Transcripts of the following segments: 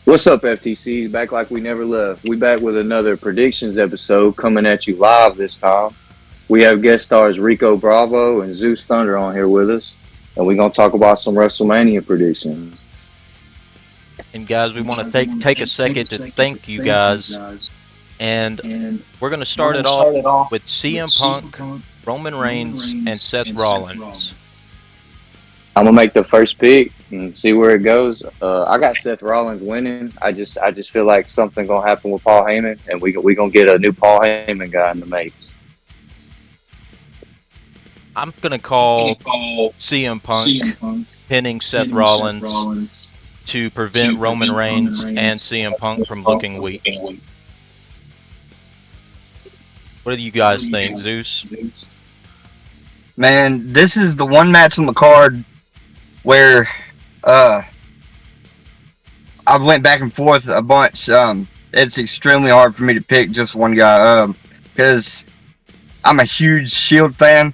What's up, FTCs? Back like we never left. We back with another predictions episode coming at you live this time. We have guest stars Rico Bravo and Zeus Thundar on here with us, and we're gonna talk about some WrestleMania predictions. And guys, we want to take a second to thank you guys. And we're going to start it off with CM Punk, Roman Reigns, and Seth Rollins. I'm gonna make the first pick and see where it goes. I got Seth Rollins winning. I just feel like something gonna happen with Paul Heyman, and we gonna get a new Paul Heyman guy in the maze. I'm going to call CM Punk pinning Seth Rollins to prevent Roman Reigns and CM Punk from looking weak. What do you guys think, Zeus? Man, this is the one match on the card where I went back and forth a bunch. It's extremely hard for me to pick just one guy because I'm a huge Shield fan.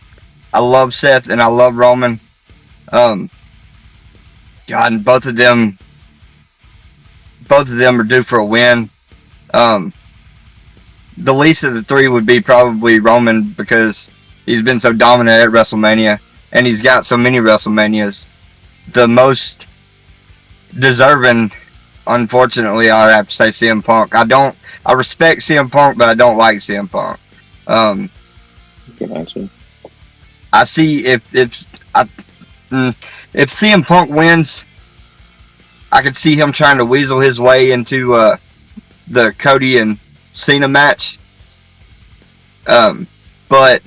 I love Seth and I love Roman. God, and both of them are due for a win. The least of the three would be probably Roman because he's been so dominant at WrestleMania and he's got so many WrestleManias. The most deserving, unfortunately, I have to say CM Punk. I respect CM Punk, but I don't like CM Punk. Good answer. I see if CM Punk wins, I could see him trying to weasel his way into the Cody and Cena match. But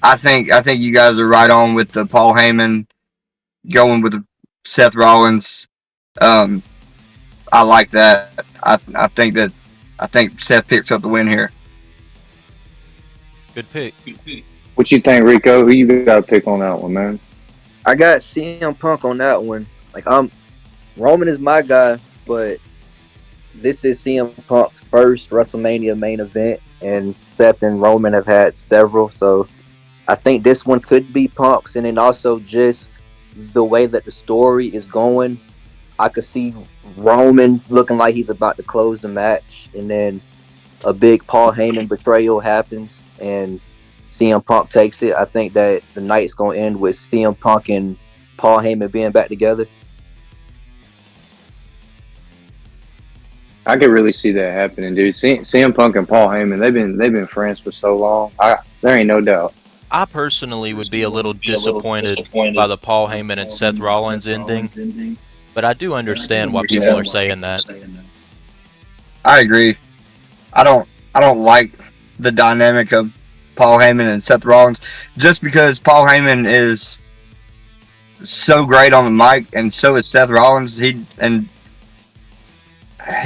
I think you guys are right on with the Paul Heyman going with the Seth Rollins. I like that. I think Seth picks up the win here. Good pick. What you think, Rico? Who you got to pick on that one, man? I got CM Punk on that one. Roman is my guy, but this is CM Punk's first WrestleMania main event, and Seth and Roman have had several, so I think this one could be Punk's, and then also just the way that the story is going, I could see Roman looking like he's about to close the match, and then a big Paul Heyman betrayal happens, and CM Punk takes it. I think that the night's going to end with CM Punk and Paul Heyman being back together. I could really see that happening, dude. CM Punk and Paul Heyman, they've been friends for so long. There ain't no doubt. I personally would be a little disappointed by the Paul Heyman and Seth Rollins ending, but I do understand why people are saying that. I agree. I don't like the dynamic of Paul Heyman and Seth Rollins just because Paul Heyman is so great on the mic and so is Seth Rollins. He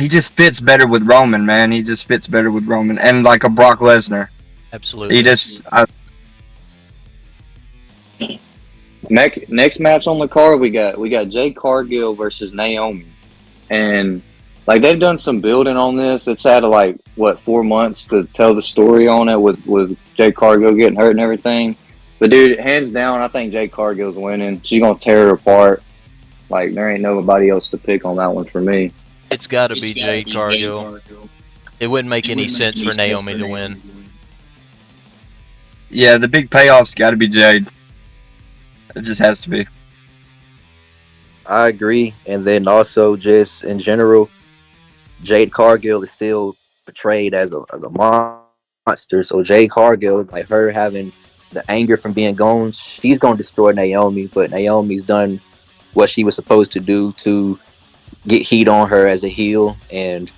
just fits better with Roman, man. He just fits better with Roman and like a Brock Lesnar. Absolutely. Next match on the card, we got Jade Cargill versus Naomi, and like they've done some building on this. It's had 4 months to tell the story on it with Jade Cargill getting hurt and everything. But dude, hands down, I think Jade Cargill's winning. She's gonna tear her apart. Like there ain't nobody else to pick on that one for me. It's got to be Jade Cargill. It wouldn't make any sense for Naomi to win. Yeah, the big payoff's got to be Jade. It just has to be. I agree. And then also just in general, Jade Cargill is still portrayed as a monster. So Jade Cargill, like her having the anger from being gone, she's going to destroy Naomi. But Naomi's done what she was supposed to do to get heat on her as a heel. And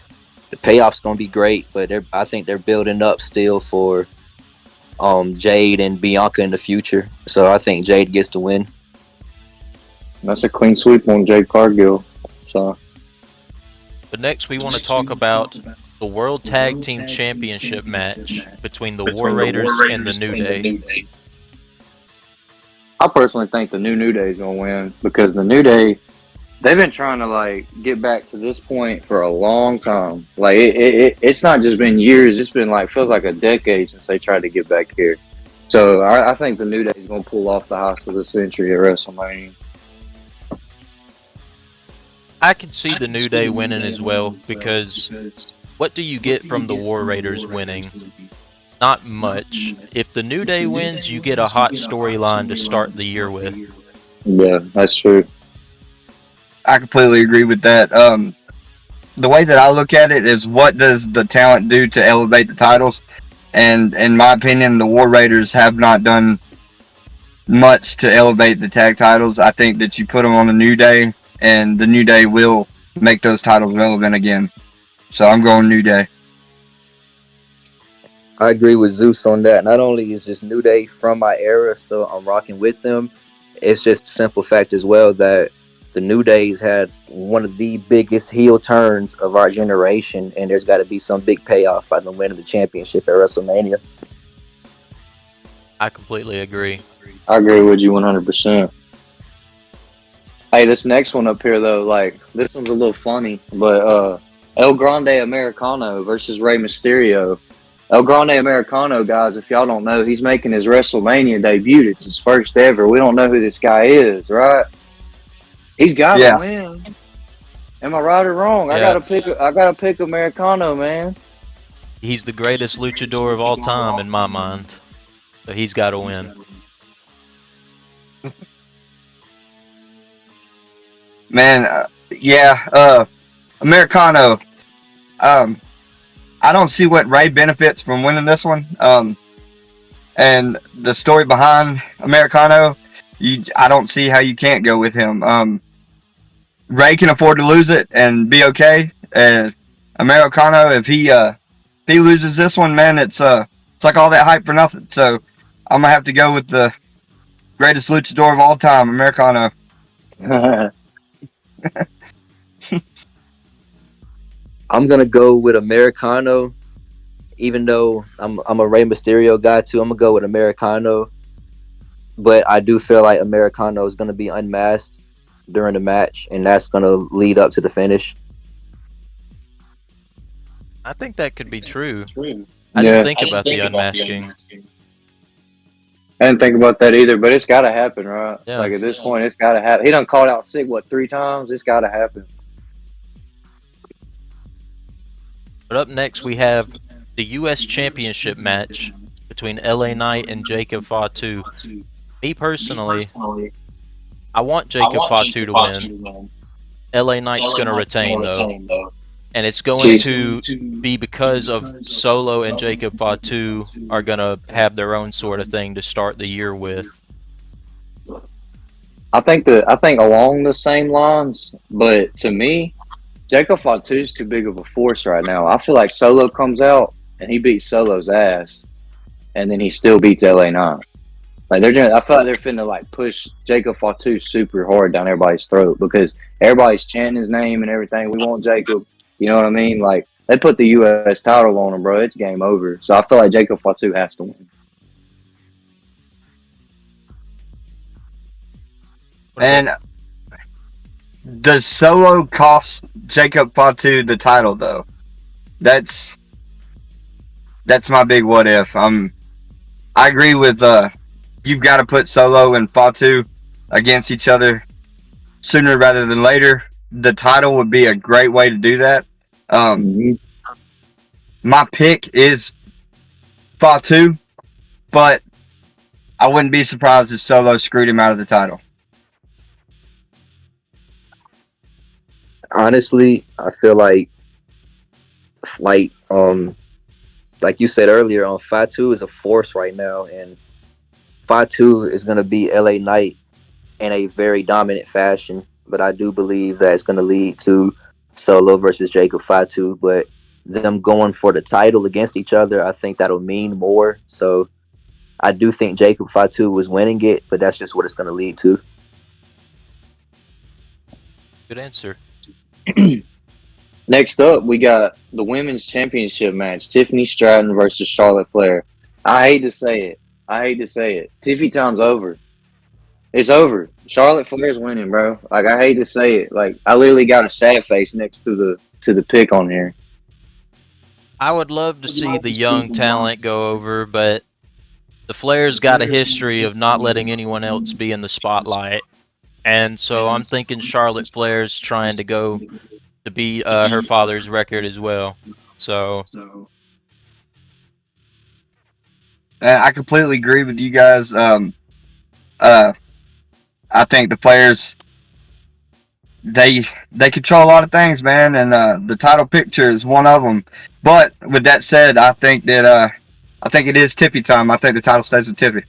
the payoff's going to be great. But I think they're building up still for Jade and Bianca in the future. So I think Jade gets the win. That's a clean sweep on Jade Cargill. So, but next we want to talk about the World Tag Team Championship match between the War Raiders and the New Day. I personally think the New Day is gonna win because the New Day, they've been trying to get back to this point for a long time. It's not just been years; it's been feels like a decade since they tried to get back here. So I think the New Day is gonna pull off the House of the Century at WrestleMania. I could see the New Day winning as well, because what do you get from the War Raiders winning? Not much. If the New Day wins, you get a hot storyline to start the year with. Yeah, that's true. I completely agree with that. The way that I look at it is, what does the talent do to elevate the titles? And in my opinion, the War Raiders have not done much to elevate the tag titles. I think that you put them on the New Day, and the New Day will make those titles relevant again. So I'm going New Day. I agree with Zeus on that. Not only is this New Day from my era, so I'm rocking with them, it's just a simple fact as well that the New Day's had one of the biggest heel turns of our generation, and there's got to be some big payoff by them winning the championship at WrestleMania. I completely agree. I agree with you 100%. Hey, this next one up here though, like this one's a little funny, but El Grande Americano versus Rey Mysterio. El Grande Americano, guys, if y'all don't know, he's making his WrestleMania debut. It's his first ever. We don't know who this guy is, right? He's got to win. Am I right or wrong? Yeah. I gotta pick Americano, man. He's the greatest luchador of all time in my mind, so he's got to win. Man, Americano. I don't see what Ray benefits from winning this one. And the story behind Americano, I don't see how you can't go with him. Ray can afford to lose it and be okay. Americano, if he loses this one, man, it's like all that hype for nothing. So I'm gonna have to go with the greatest luchador of all time, Americano. I'm gonna go with Americano, even though I'm a Rey Mysterio guy too. I'm gonna go with Americano, but I do feel like Americano is gonna be unmasked during the match, and that's gonna lead up to the finish. I think that could be true. I didn't think about the unmasking. I didn't think about that either, but it's got to happen, right? Yeah. Like at this point, it's got to happen. He done called out sick, 3 times? It's got to happen. But up next, we have the U.S. Championship match between LA Knight and Jacob Fatu. Me personally, I want Jacob Fatu to win. LA Knight's going to retain, though. And it's going to be because of Solo and Jacob Fatu are going to have their own sort of thing to start the year with. I think along the same lines, but to me, Jacob Fatu's too big of a force right now. I feel like Solo comes out and he beats Solo's ass, and then he still beats LA Knight. Like I feel like they're finna like push Jacob Fatu super hard down everybody's throat because everybody's chanting his name and everything. We want Jacob. You know what I mean? Like they put the U.S. title on him, bro. It's game over. So I feel like Jacob Fatu has to win. And does Solo cost Jacob Fatu the title though? That's my big what if. I agree with you've got to put Solo and Fatu against each other sooner rather than later. The title would be a great way to do that. My pick is Fatu, but I wouldn't be surprised if Solo screwed him out of the title. Honestly, I feel like you said earlier, Fatu is a force right now, and Fatu is going to beat LA Knight in a very dominant fashion. But I do believe that it's going to lead to Solo versus Jacob Fatu. But them going for the title against each other, I think that'll mean more. So I do think Jacob Fatu was winning it, but that's just what it's going to lead to. Good answer. Next up, we got the women's championship match: Tiffany Stratton versus Charlotte Flair. I hate to say it. Tiffy time's over. It's over. Charlotte Flair's winning, bro. Like I hate to say it. Like I literally got a sad face next to the pick on here. I would love to see the young talent go over, but the Flair's got a history of not letting anyone else be in the spotlight. And so I'm thinking Charlotte Flair's trying to go to beat her father's record as well. So I completely agree with you guys. I think the players they control a lot of things, man, and the title picture is one of them. But with that said, I think it is Tiffy time. I think the title stays with Tiffy.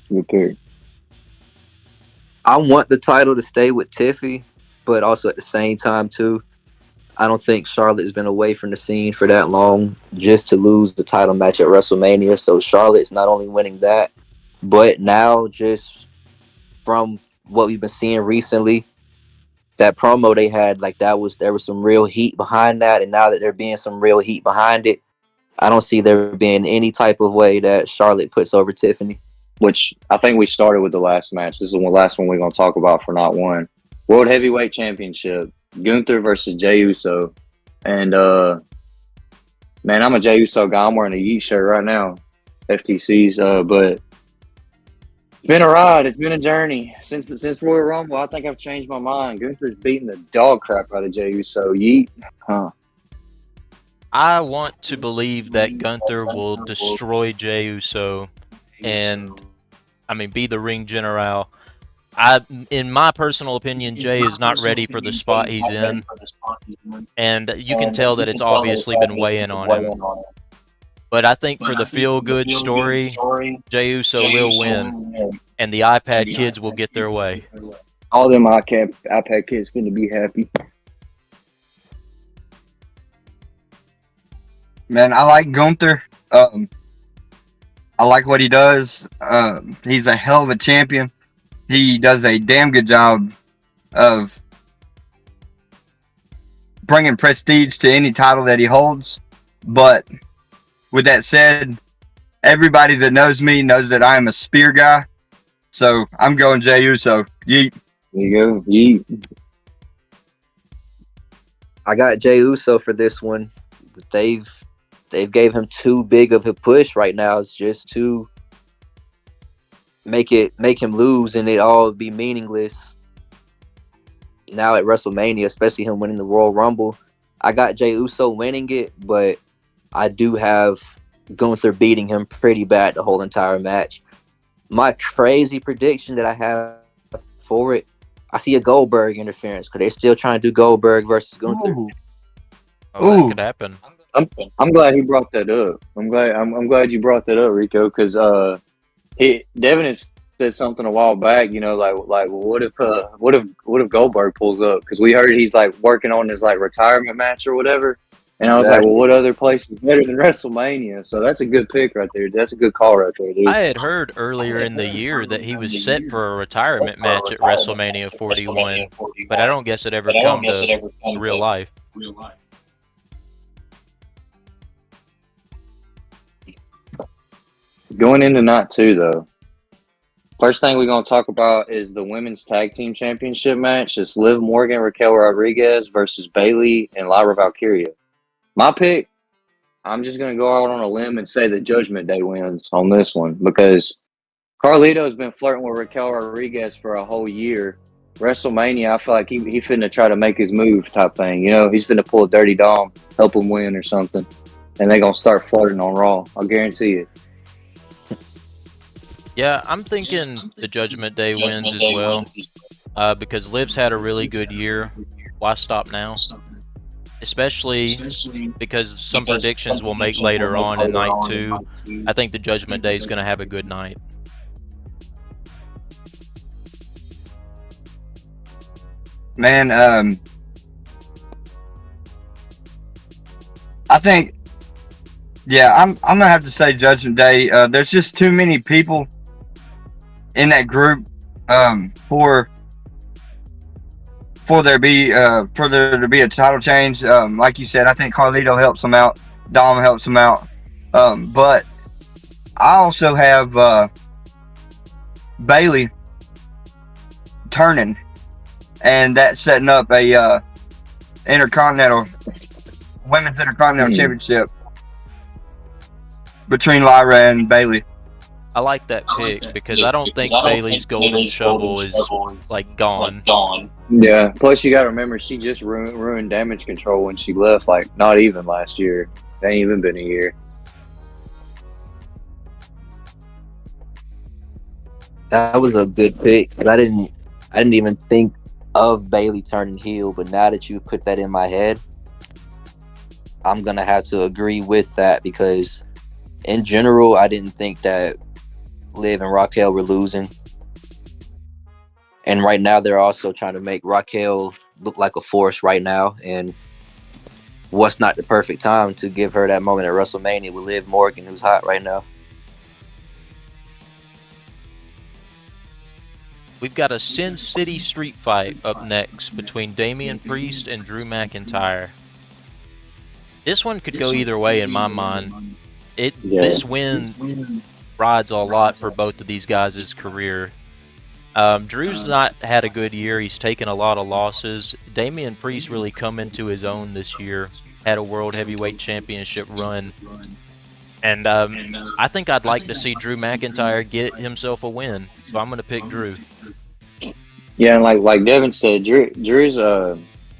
Good pick. I want the title to stay with Tiffy, but also at the same time too, I don't think Charlotte has been away from the scene for that long just to lose the title match at WrestleMania. So Charlotte's not only winning that, but now just from what we've been seeing recently, that promo they had, like there was some real heat behind that, and now that there being some real heat behind it, I don't see there being any type of way that Charlotte puts over Tiffany. Which I think we started with the last match. This is the last one we're going to talk about for not one. World Heavyweight Championship. Gunther versus Jey Uso. And, man, I'm a Jey Uso guy. I'm wearing a Yeet shirt right now. FTC's. But it's been a ride. It's been a journey. Since Royal Rumble, I think I've changed my mind. Gunther's beating the dog crap out of Jey Uso. Yeet. Huh. I want to believe that Gunther will destroy Jey Uso and, I mean, be the ring general. In my personal opinion, Jey is not ready for the spot he's in, and you can tell that it's obviously been weighing on him. But I think for the feel-good story, Jey Uso will win, and the iPad kids will get their way. All them iPad kids going to be happy. Man, I like Gunther. I like what he does. He's a hell of a champion. He does a damn good job of bringing prestige to any title that he holds. But with that said, everybody that knows me knows that I am a spear guy. So I'm going Jey Uso. Yeet. There you go. Yeet. I got Jey Uso for this one. They've gave him too big of a push right now. It's just to make him lose and it all be meaningless. Now at WrestleMania, especially him winning the Royal Rumble, I got Jey Uso winning it, but I do have Gunther beating him pretty bad the whole entire match. My crazy prediction that I have for it, I see a Goldberg interference because they're still trying to do Goldberg versus Gunther. Oh, that could happen. I'm glad he brought that up. I'm glad you brought that up, Rico, because Devin has said something a while back. You know, like well, what if Goldberg pulls up? Because we heard he's like working on his like retirement match or whatever. And I was like, well, what other place is better than WrestleMania? So that's a good pick right there. That's a good call right there, dude. I had heard earlier in the year that he was set for a retirement match at WrestleMania 41, but I don't guess it ever come to real life. Going into night 2, though. First thing we're going to talk about is the Women's Tag Team Championship match. It's Liv Morgan, Raquel Rodriguez versus Bayley and Lyra Valkyria. My pick, I'm just going to go out on a limb and say that Judgment Day wins on this one because Carlito's been flirting with Raquel Rodriguez for a whole year. WrestleMania, I feel like he finna try to make his move type thing. You know, he's finna pull a dirty dom, help him win or something. And they're going to start flirting on Raw. I'll guarantee it. Yeah, I'm thinking the Judgment Day wins as well because Liv's had a really good year. Why stop now? Especially because some predictions we'll make later on in night 2. I think the Judgment Day is going to have a good night. Man, I think, yeah, I'm gonna have to say Judgment Day. There's just too many people in that group for there to be a title change. Like you said, I think Carlito helps them out. Dom helps them out. But I also have Bayley turning, and that's setting up a women's intercontinental championship between Lyra and Bayley. I like that pick because I don't think Bailey's golden shovel is like gone. Yeah. Plus, you got to remember she just ruined damage control when she left. Like not even last year. It ain't even been a year. That was a good pick. But I didn't even think of Bailey turning heel. But now that you put that in my head, I'm gonna have to agree with that because, in general, I didn't think that Liv and Raquel were losing. And right now, they're also trying to make Raquel look like a force right now. And what's not the perfect time to give her that moment at WrestleMania with Liv Morgan, who's hot right now? We've got a Sin City street fight up next between Damian Priest and Drew McIntyre. This one could go either way in my mind. This win rides a lot for both of these guys' career. Drew's not had a good year. He's taken a lot of losses. Damian Priest really come into his own this year. Had a World Heavyweight Championship run. And I think I'd like to see Drew McIntyre get himself a win. So I'm going to pick Drew. Yeah, and like Devin said, Drew's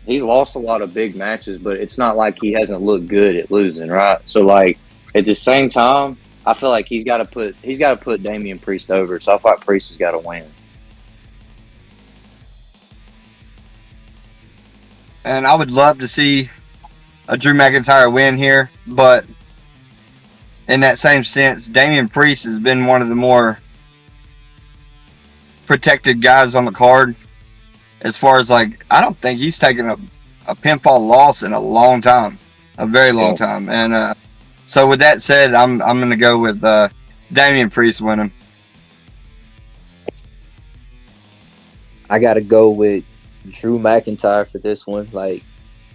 he's lost a lot of big matches, but it's not like he hasn't looked good at losing, right? So like at the same time, I feel like he's got to put Damian Priest over. So I thought Priest has got to win. And I would love to see a Drew McIntyre win here, but in that same sense, Damian Priest has been one of the more protected guys on the card. As far as like, I don't think he's taken a pinfall loss in a long time, a very long time. And so with that said, I'm going to go with Damian Priest winning. I got to go with Drew McIntyre for this one. Like,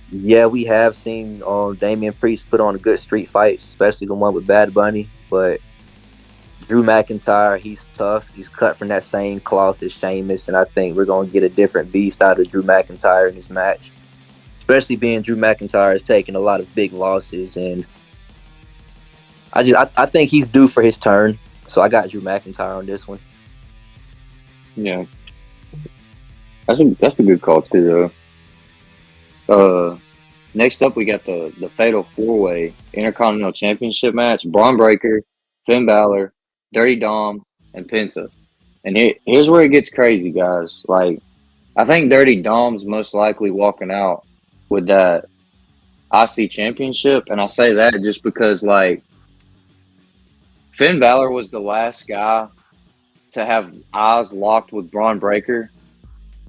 yeah, we have seen Damian Priest put on a good street fight, especially the one with Bad Bunny. But Drew McIntyre, he's tough. He's cut from that same cloth as Sheamus, and I think we're going to get a different beast out of Drew McIntyre in this match. Especially being Drew McIntyre has taken a lot of big losses, and I think he's due for his turn. So I got Drew McIntyre on this one. Yeah, that's a good call too, though. Next up, we got the Fatal 4-Way Intercontinental Championship match: Braun Breaker, Finn Balor, Dirty Dom, and Penta. And here's where it gets crazy, guys. Like, I think Dirty Dom's most likely walking out with that IC Championship, and I say that just because, like, Finn Balor was the last guy to have eyes locked with Braun Breaker.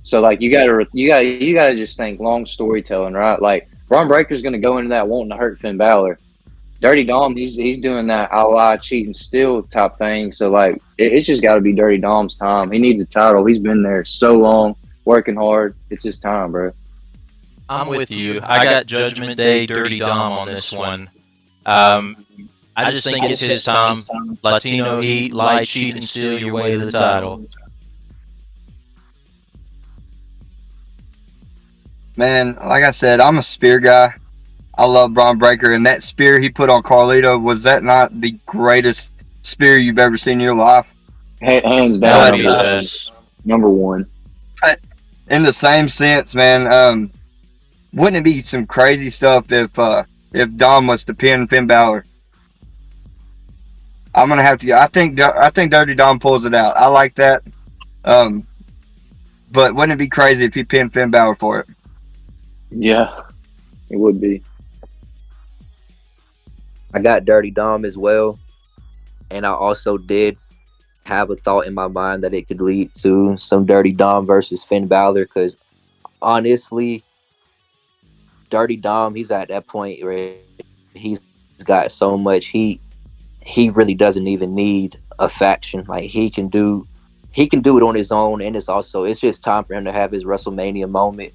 So, like, you gotta just think long storytelling, right? Like, Braun Breaker's gonna go into that wanting to hurt Finn Balor. Dirty Dom, he's doing that I lie, cheat, and steal type thing. So, like, it's just got to be Dirty Dom's time. He needs a title. He's been there so long, working hard. It's his time, bro. I'm with you. I got Judgment Day, Dirty Dom on this one. I just think it's his time. Latino heat, lie, cheat, and steal your way to the title. Man, like I said, I'm a spear guy. I love Braun Breaker, and that spear he put on Carlito, was that not the greatest spear you've ever seen in your life? Hands down, number one. In the same sense, man, wouldn't it be some crazy stuff if Dom was to pin Finn Balor? I'm gonna have to. I think Dirty Dom pulls it out. I like that. But wouldn't it be crazy if he pinned Finn Balor for it? Yeah, it would be. I got Dirty Dom as well, and I also did have a thought in my mind that it could lead to some Dirty Dom versus Finn Balor, because honestly, Dirty Dom, he's at that point where he's got so much heat, he really doesn't even need a faction. Like, he can do it on his own, and it's just time for him to have his WrestleMania moment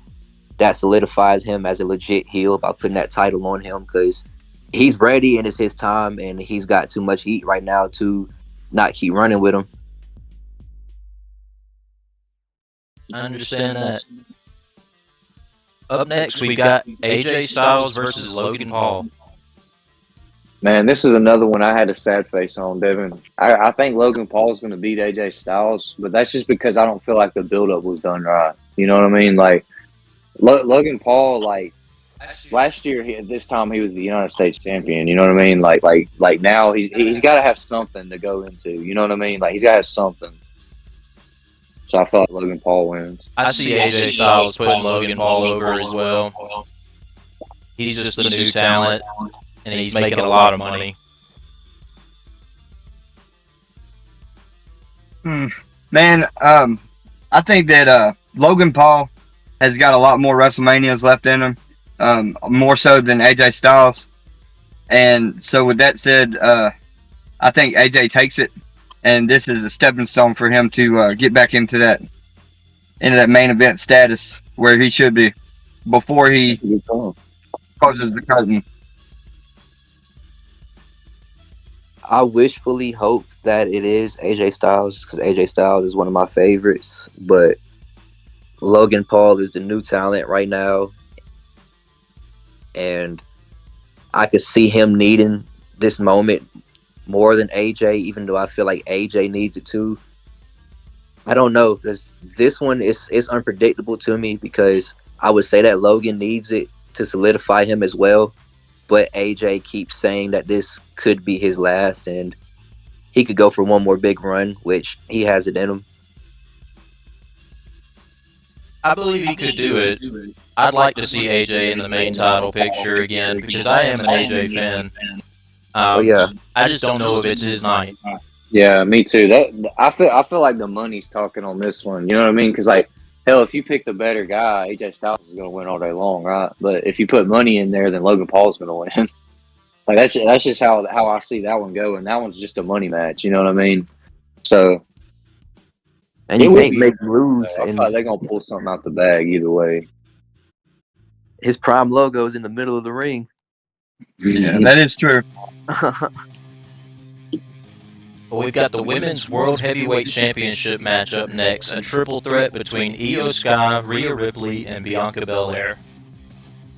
that solidifies him as a legit heel by putting that title on him, because he's ready and it's his time, and he's got too much heat right now to not keep running with him. I understand that. Up next, we got AJ Styles versus Logan Paul. Man, this is another one I had a sad face on, Devin. I think Logan Paul's going to beat AJ Styles, but that's just because I don't feel like the build-up was done right. You know what I mean? Like, Logan Paul, like, last year, at this time, he was the United States champion. You know what I mean? Like now, he's got to have something to go into. You know what I mean? Like, he's got to have something. So I feel like Logan Paul wins. I see AJ Styles putting Logan Paul over as well. He's just the new talent, and he's making a lot of money. Man, I think that Logan Paul has got a lot more WrestleManias left in him, more so than AJ Styles. And so with that said, I think AJ takes it, and this is a stepping stone for him to get back into that main event status where he should be before he closes the curtain. I wishfully hope that it is AJ Styles, because AJ Styles is one of my favorites. But Logan Paul is the new talent right now, and I could see him needing this moment more than AJ, even though I feel like AJ needs it too. I don't know, because this one is unpredictable to me, because I would say that Logan needs it to solidify him as well. But AJ keeps saying that this could be his last, and he could go for one more big run, which he has it in him. I believe he could do it. I'd like to see AJ in the main title picture again, because I am an AJ fan. Yeah. I just don't know if it's his night. Yeah, me too. I feel like the money's talking on this one. You know what I mean? Because, like, hell, if you pick the better guy, AJ Styles is going to win all day long, right? But if you put money in there, then Logan Paul's going to win. Like, that's just how I see that one going. That one's just a money match. You know what I mean? So, and you can't make him lose. I feel like they're going to pull something out the bag either way. His prime logo is in the middle of the ring. Yeah, that is true. Well, we've got the Women's World Heavyweight Championship match up next, a triple threat between Io Sky, Rhea Ripley, and Bianca Belair.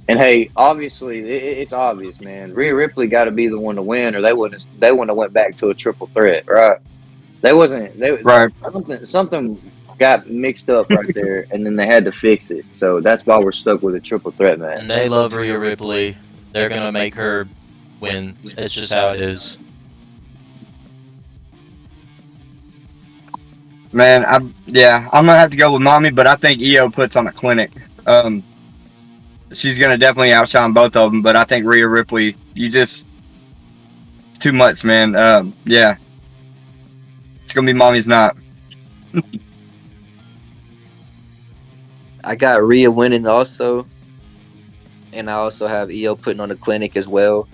And hey, obviously, it's obvious, man. Rhea Ripley got to be the one to win, or they wouldn't have went back to a triple threat, right? Right. Something got mixed up right there, and then they had to fix it. So that's why we're stuck with a triple threat match. And they love Rhea Ripley. They're gonna make her win. It's just how it is. Man, I'm gonna have to go with Mommy, but I think Io puts on a clinic. She's gonna definitely outshine both of them, but I think Rhea Ripley, it's too much, man. Yeah, it's gonna be Mommy's night. I got Rhea winning also, and I also have Io putting on a clinic as well.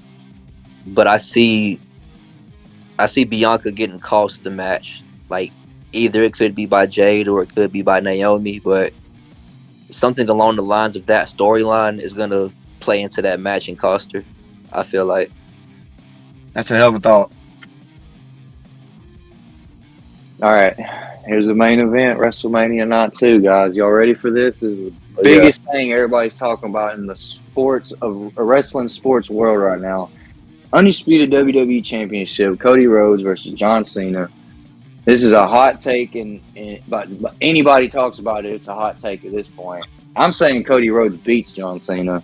But I see Bianca getting cost the match. Like, either it could be by Jade or it could be by Naomi, but something along the lines of that storyline is going to play into that match and cost her, I feel like. That's a hell of a thought. All right, here's the main event, WrestleMania Night 2, guys. Y'all ready for this? This is the biggest thing everybody's talking about in the wrestling sports world right now. Undisputed WWE Championship, Cody Rhodes versus John Cena. This is a hot take, but anybody talks about it, it's a hot take at this point. I'm saying Cody Rhodes beats John Cena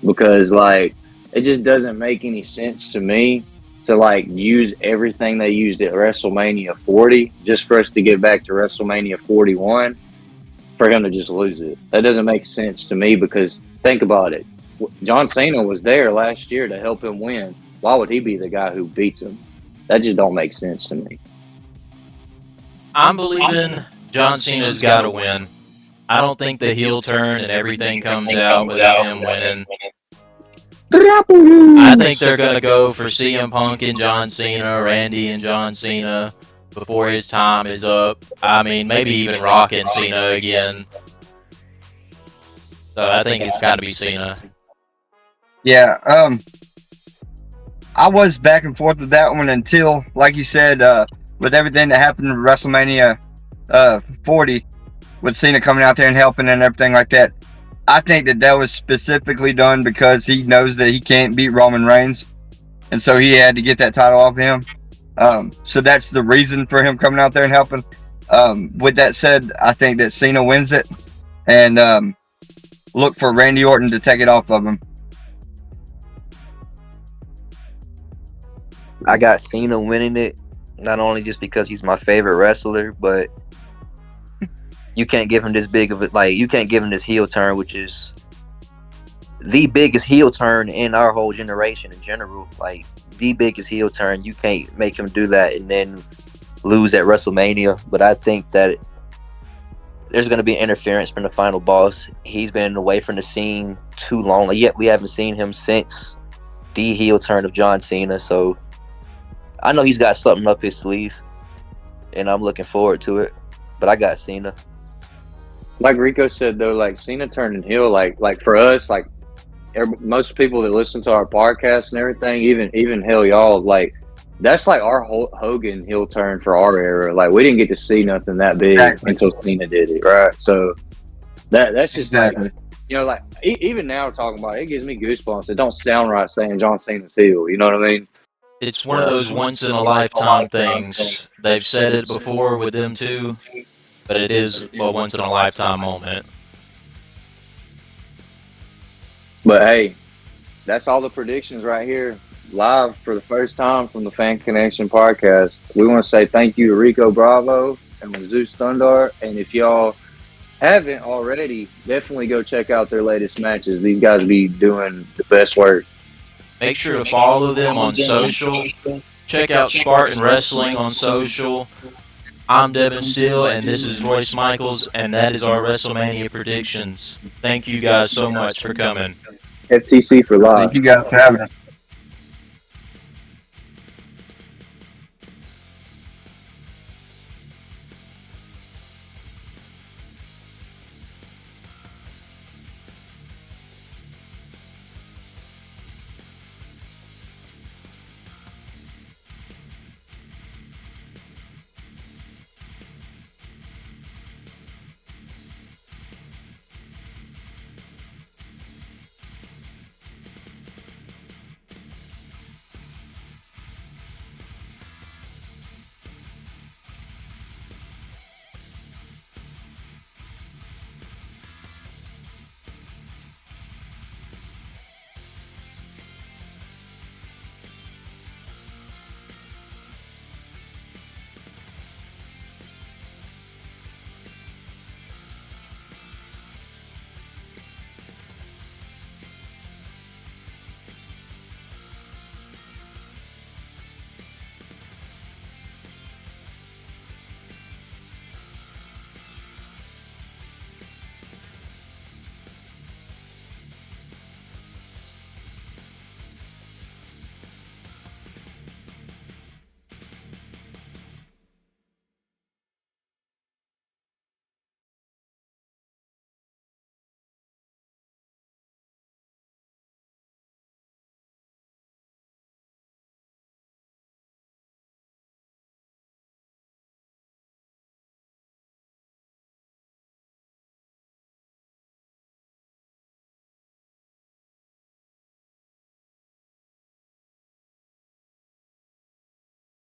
because, like, it just doesn't make any sense to me to, like, use everything they used at WrestleMania 40 just for us to get back to WrestleMania 41 for him to just lose it. That doesn't make sense to me because, think about it. John Cena was there last year to help him win. Why would he be the guy who beats him? That just don't make sense to me. I'm believing John Cena's got to win. I don't think the heel turn and everything comes out without him winning. I think they're going to go for CM Punk and John Cena, Randy and John Cena before his time is up. I mean, maybe even Rock and Cena again. So I think it's got to be Cena. Yeah, I was back and forth with that one until, like you said, with everything that happened in WrestleMania 40, with Cena coming out there and helping and everything like that. I think that was specifically done because he knows that he can't beat Roman Reigns. and so he had to get that title off him. So that's the reason for him coming out there and helping. With that said, I think that Cena wins it, and look for Randy Orton to take it off of him. I got Cena winning it, not only just because he's my favorite wrestler, but you can't give him this big of it. Like, you can't give him this heel turn, which is the biggest heel turn in our whole generation in general. Like, the biggest heel turn. You can't make him do that and then lose at WrestleMania. But I think that there's going to be interference from the final boss. He's been away from the scene too long. Like, yet we haven't seen him since the heel turn of John Cena. So I know he's got something up his sleeve, and I'm looking forward to it. But I got Cena. Like Rico said though, like Cena turning heel, like for us, like most people that listen to our podcast and everything, even hell y'all, like that's like our Hogan heel turn for our era. Like we didn't get to see nothing that big until Cena did it, right? So that's just like, you know, like even now talking about it, it gives me goosebumps. It don't sound right saying John Cena's heel. You know what I mean? It's one of those once-in-a-lifetime things. They've said it before with them too, but it is a once-in-a-lifetime moment. But hey, that's all the predictions right here, live for the first time from the Fan Connection podcast. We want to say thank you to Rico Bravo and Zeus Thundar, and if y'all haven't already, definitely go check out their latest matches. These guys be doing the best work. Make sure to follow them on social. Check out Spartan Wrestling on social. I'm Devin Steele, and this is Royce Michaels, and that is our WrestleMania predictions. Thank you guys so much for coming. FTC for life. Thank you guys for having us.